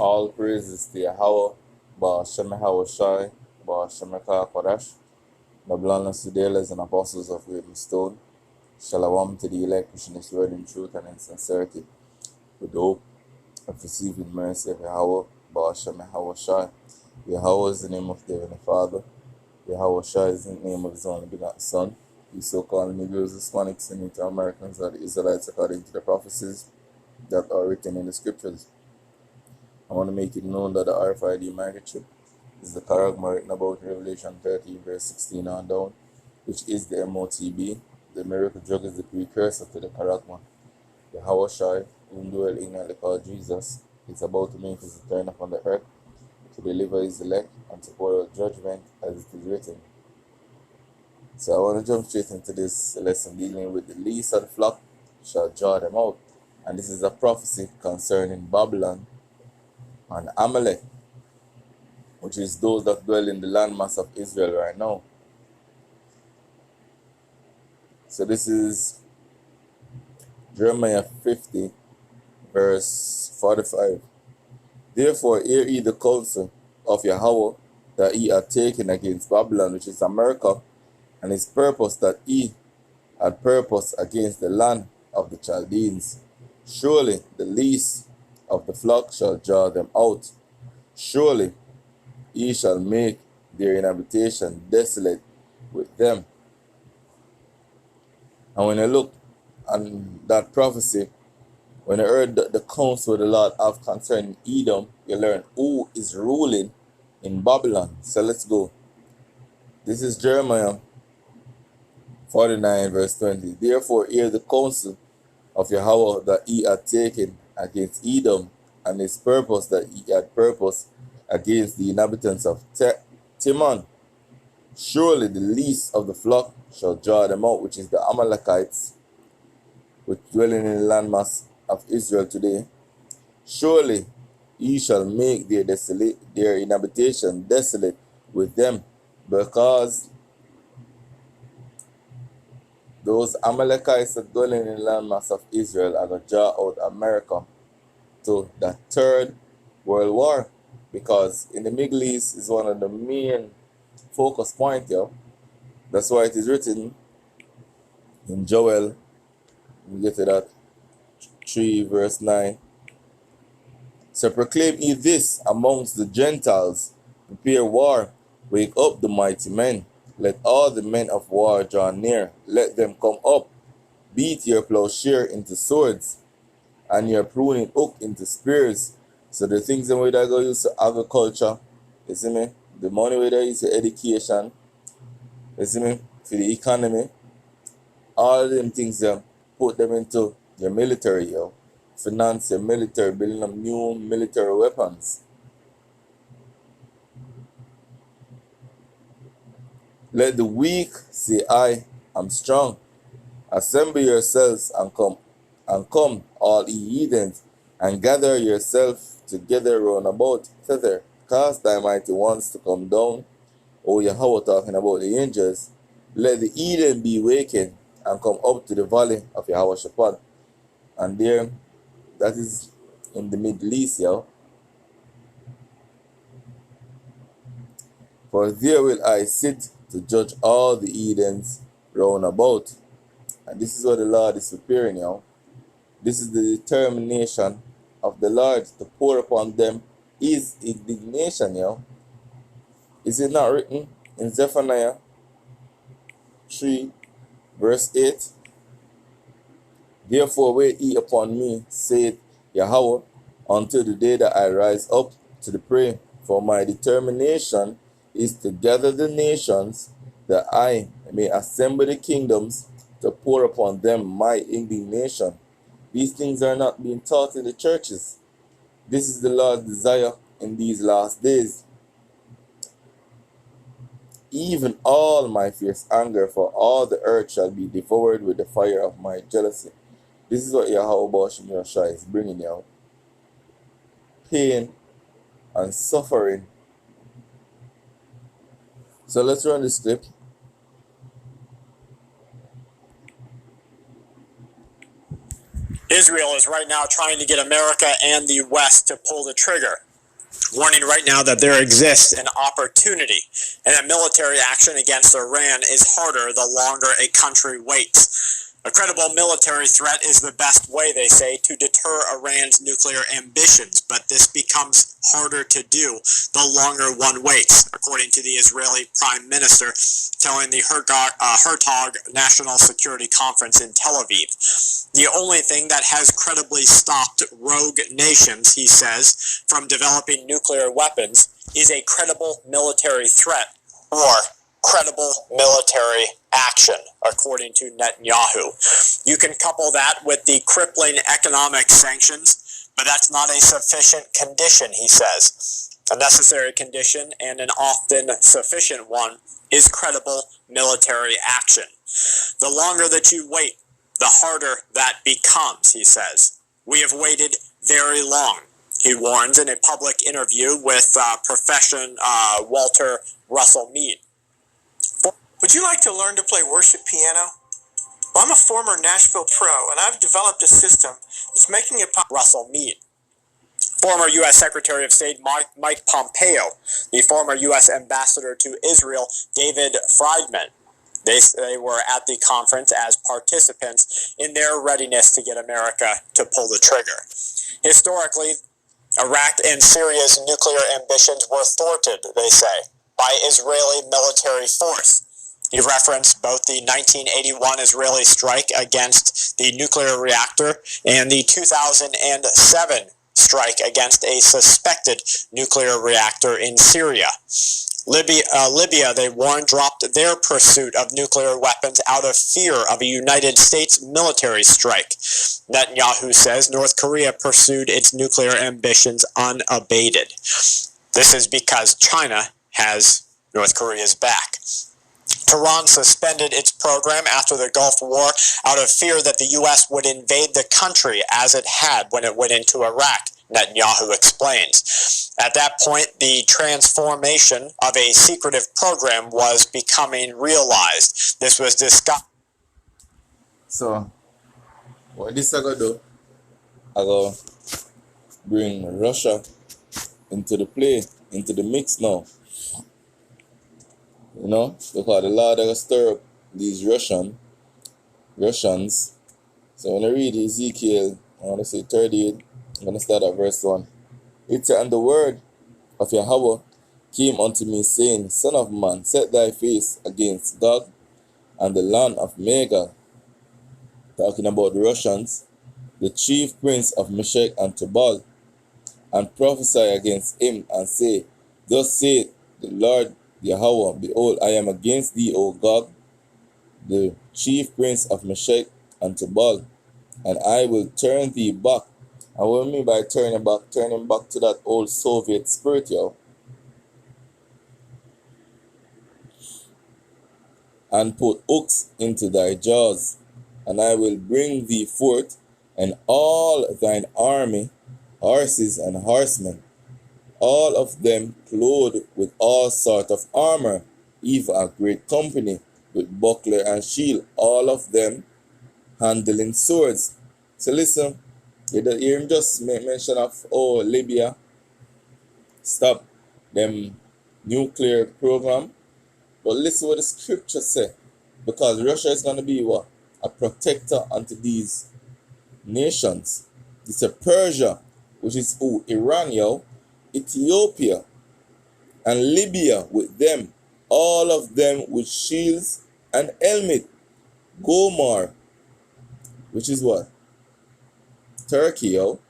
All praises to Yahweh, Ba'ashem Shai, Ba'ashem Kodash, the blameless fideles and apostles of great stone. Shalom to the elect, pushing this word in truth and in sincerity, with the hope of receiving mercy of Yahweh, Ba'ashem Shai. Yahweh is the name of the Heavenly Father. Yahweh Shai is the name of His only begotten Son. These so-called Negroes, Hispanics, and Native Americans are the Israelites according to the prophecies that are written in the scriptures. I want to make it known that the RFID microchip is the charagma written about in Revelation 13, verse 16 on down, which is the MOTB. The miracle drug is the precursor to the charagma. The Hawashai, whom dwell in called Jesus, is about to make his return upon the earth to deliver his elect and to pour out judgment as it is written. So I want to jump straight into this lesson dealing with the least of the flock shall draw them out. And this is a prophecy concerning Babylon and Amalek, which is those that dwell in the landmass of Israel right now. So this is Jeremiah 50, verse 45. Therefore hear ye the counsel of Yahweh that ye are taken against Babylon, which is America, and his purpose that he had purpose against the land of the Chaldeans. Surely the least of the flock shall draw them out. Surely he shall make their inhabitation desolate with them. And when I look on that prophecy, when I heard the counsel of the Lord have concerning Edom, you learn who is ruling in Babylon. So let's go. This is Jeremiah 49, verse 20. Therefore hear the counsel of Yahweh that he had taken against Edom, and his purpose that he had purpose against the inhabitants of Timon. Surely the least of the flock shall draw them out, which is the Amalekites, which dwelling in the landmass of Israel today. Surely he shall make their inhabitation desolate with them, because those Amalekites that dwelling in the landmass of Israel are going to draw out America to the Third World War, because in the Middle East is one of the main focus points here. That's why it is written in Joel, we get to that 3 verse 9. So proclaim ye this amongst the Gentiles, prepare war, wake up the mighty men. Let all the men of war draw near, let them come up. Beat your plowshare into swords, and your pruning hook into spears. So the things that we go use to agriculture, you see me? The money we use to education, you see me? For the economy, all them things put them into your military, yo. Finance your military, building up new military weapons. Let the weak say, I am strong. Assemble yourselves and come, all ye heathens, and gather yourselves together round about thither. Cause thy mighty ones to come down. O Yahweh, talking about the angels. Let the heathen be wakened and come up to the valley of Yahweh Shaphat. And there, that is in the Middle East, yo. For there will I sit to judge all the heathens round about. And this is what the Lord is preparing, yo. This is the determination of the Lord to pour upon them his indignation, yo. Is it not written in Zephaniah 3, verse 8? Therefore wait ye upon me, saith Yahweh, until the day that I rise up to the prey. For my determination is to gather the nations, that I may assemble the kingdoms, to pour upon them my indignation. These things are not being taught in the churches. This is the Lord's desire in these last days. Even all my fierce anger for all the earth shall be devoured with the fire of my jealousy. This is what Yahweh Ba'ashem Yahushua is bringing you. Pain and suffering. So let's run this clip. Israel is right now trying to get America and the West to pull the trigger, warning right now that there exists an opportunity and that military action against Iran is harder the longer a country waits. A credible military threat is the best way, they say, to deter Iran's nuclear ambitions, but this becomes harder to do the longer one waits, according to the Israeli Prime Minister telling the Hertog National Security Conference in Tel Aviv. The only thing that has credibly stopped rogue nations, he says, from developing nuclear weapons is a credible military threat or credible military action, according to Netanyahu. You can couple that with the crippling economic sanctions, but that's not a sufficient condition, he says. A necessary condition and an often sufficient one is credible military action. The longer that you wait, the harder that becomes, he says. We have waited very long, he warns in a public interview with profession Walter Russell Mead. Would you like to learn to play worship piano? Well, I'm a former Nashville pro, and I've developed a system that's making it possible. Russell Mead. Former U.S. Secretary of State Mike Pompeo, the former U.S. Ambassador to Israel David Friedman. They were at the conference as participants in their readiness to get America to pull the trigger. Historically, Iraq and Syria's nuclear ambitions were thwarted, they say, by Israeli military force. He referenced both the 1981 Israeli strike against the nuclear reactor and the 2007 strike against a suspected nuclear reactor in Syria. Libya, they warned, dropped their pursuit of nuclear weapons out of fear of a United States military strike. Netanyahu says North Korea pursued its nuclear ambitions unabated. This is because China has North Korea's back. Tehran suspended its program after the Gulf War out of fear that the U.S. would invade the country as it had when it went into Iraq, Netanyahu explains. At that point, the transformation of a secretive program was becoming realized. This was discussed. So, what this I gonna do? I gonna bring Russia into the play, into the mix now. You know, because the Lord will stir up these Russians. So when I read Ezekiel, I want to say 38, I'm going to start at verse 1. It said, "And the word of Yahweh came unto me, saying, Son of man, set thy face against Gog and the land of Magog," talking about the Russians, "the chief prince of Meshech and Tubal, and prophesy against him, and say, Thus saith the Lord Yahweh, Behold, I am against thee, O Gog, the chief prince of Meshech and Tubal, and I will turn thee back." And what I mean by turning back to that old Soviet spirit, yo. "And put hooks into thy jaws, and I will bring thee forth, and all thine army, horses and horsemen, all of them clothed with all sort of armor, even a great company, with buckler and shield, all of them handling swords." So listen, you hear him just make mention of, Libya stop them nuclear program. But listen what the scripture say. Because Russia is going to be what? A protector unto these nations. It's a Persia, which is Iran, yo. Ethiopia and Libya with them, all of them with shields and helmet. Gomar, which is what? Turkey, yo.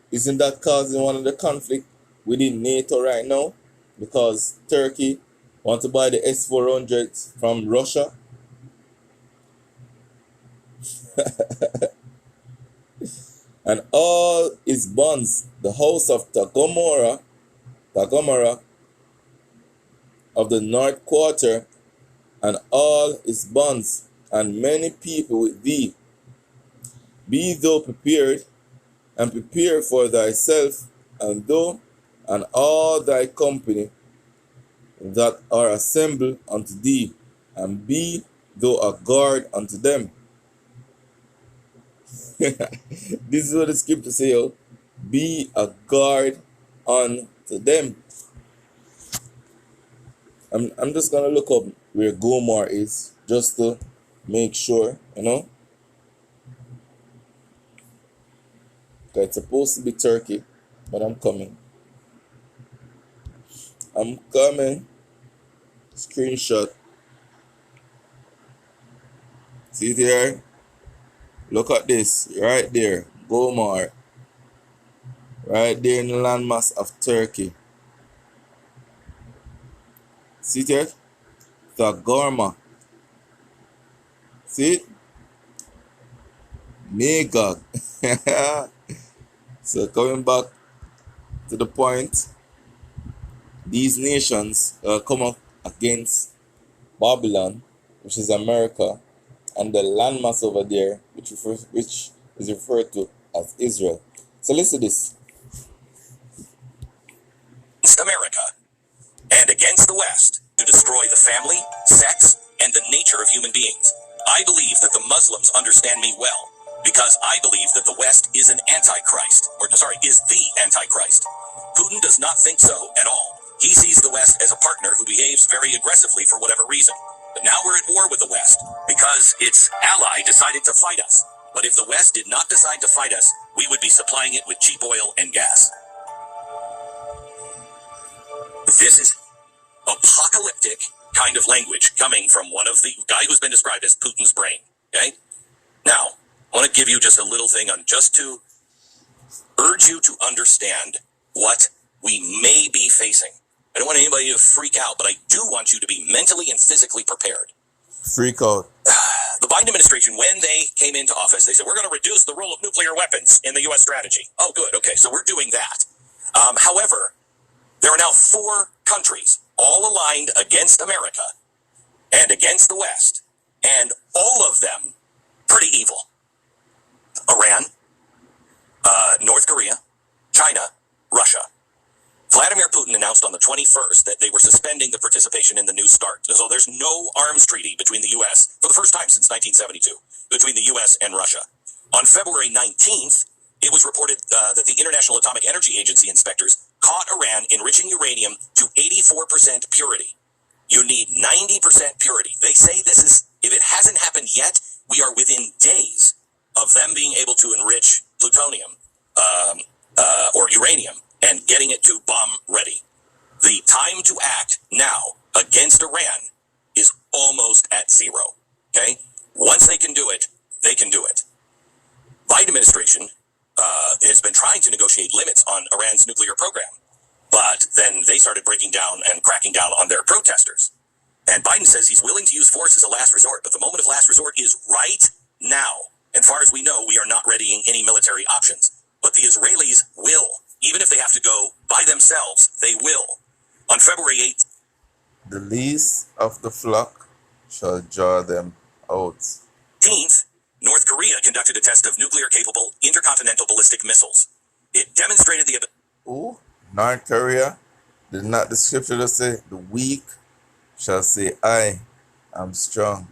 Isn't that causing one of the conflict within NATO right now? Because Turkey want to buy the S-400s from Russia. And all his bonds, the house of Tagomora of the north quarter, and all his bonds, and many people with thee. Be thou prepared, and prepare for thyself, and thou and all thy company that are assembled unto thee, and be thou a guard unto them. This is what the scripture say, yo. Be a guard unto them. I'm just gonna look up where Gomor is just to make sure, you know. It's supposed to be Turkey, but I'm coming. I'm coming. Screenshot. See it here? Look at this. Right there. Gomor. Right there in the landmass of Turkey. See it here? Thagorma. See it? Magog. So coming back to the point, these nations come up against Babylon, which is America, and the landmass over there, which is referred to as Israel. So listen to this. Against America and against the West to destroy the family, sex, and the nature of human beings. I believe that the Muslims understand me well because I believe that the West is an antichrist, is the antichrist. Putin does not think so at all. He sees the West as a partner who behaves very aggressively for whatever reason. But now we're at war with the West because its ally decided to fight us. But if the West did not decide to fight us, we would be supplying it with cheap oil and gas. This is apocalyptic kind of language coming from one of the guy who's been described as Putin's brain. Okay? Now, I want to give you just a little thing on just to urge you to understand what we may be facing. I don't want anybody to freak out, but I do want you to be mentally and physically prepared. Freak out. The Biden administration, when they came into office, they said, we're going to reduce the role of nuclear weapons in the U.S. strategy. Oh, good. Okay, so we're doing that. However, there are now 4 countries all aligned against America and against the West, and all of them pretty evil. Iran, North Korea, China, Russia. Vladimir Putin announced on the 21st that they were suspending the participation in the New START. So there's no arms treaty between the U.S., for the first time since 1972, between the U.S. and Russia. On February 19th, it was reported that the International Atomic Energy Agency inspectors caught Iran enriching uranium to 84% purity. You need 90% purity. They say this is, if it hasn't happened yet, we are within days of them being able to enrich plutonium or uranium and getting it to bomb ready. The time to act now against Iran is almost at 0. Okay? Once they can do it, they can do it. Biden administration has been trying to negotiate limits on Iran's nuclear program, but then they started breaking down and cracking down on their protesters. And Biden says he's willing to use force as a last resort, but the moment of last resort is right now. And far as we know, we are not readying any military options. But the Israelis will. Even if they have to go by themselves, they will. On February 8th, The least of the flock shall jar them out. 18th, North Korea conducted a test of nuclear-capable intercontinental ballistic missiles. It demonstrated the Ooh, North Korea. Did not the scripture just say, the weak shall say, I am strong.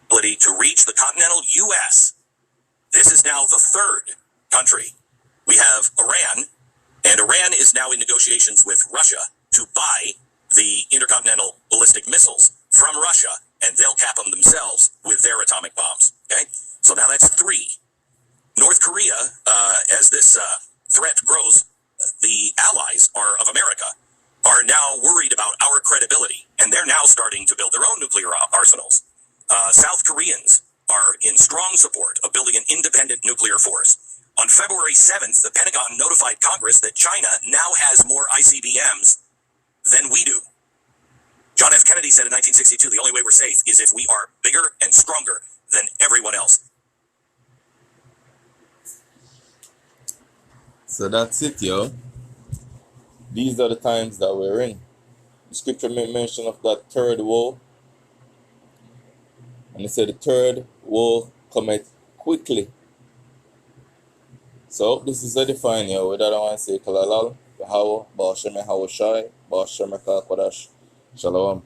ability to reach the continental U.S. This is now the 3rd country. We have Iran, and Iran is now in negotiations with Russia to buy the intercontinental ballistic missiles from Russia, and they'll cap them themselves with their atomic bombs. Okay? So now that's 3. North Korea, as this threat grows, the allies of America are now worried about our credibility, and they're now starting to build their own nuclear arsenals. South Koreans are in strong support of building an independent nuclear force. On February 7th, the Pentagon notified Congress that China now has more ICBMs than we do. John F. Kennedy said in 1962, the only way we're safe is if we are bigger and stronger than everyone else. So that's it, yo. These are the times that we're in. The scripture made mention of that 3rd woe. And it said the 3rd woe cometh quickly. So this is a define, yo. With that I want to say Kalalal, Yahweh, Baal Shem Yahweh Shai, Baal Shem Eka Kodash, Shalom.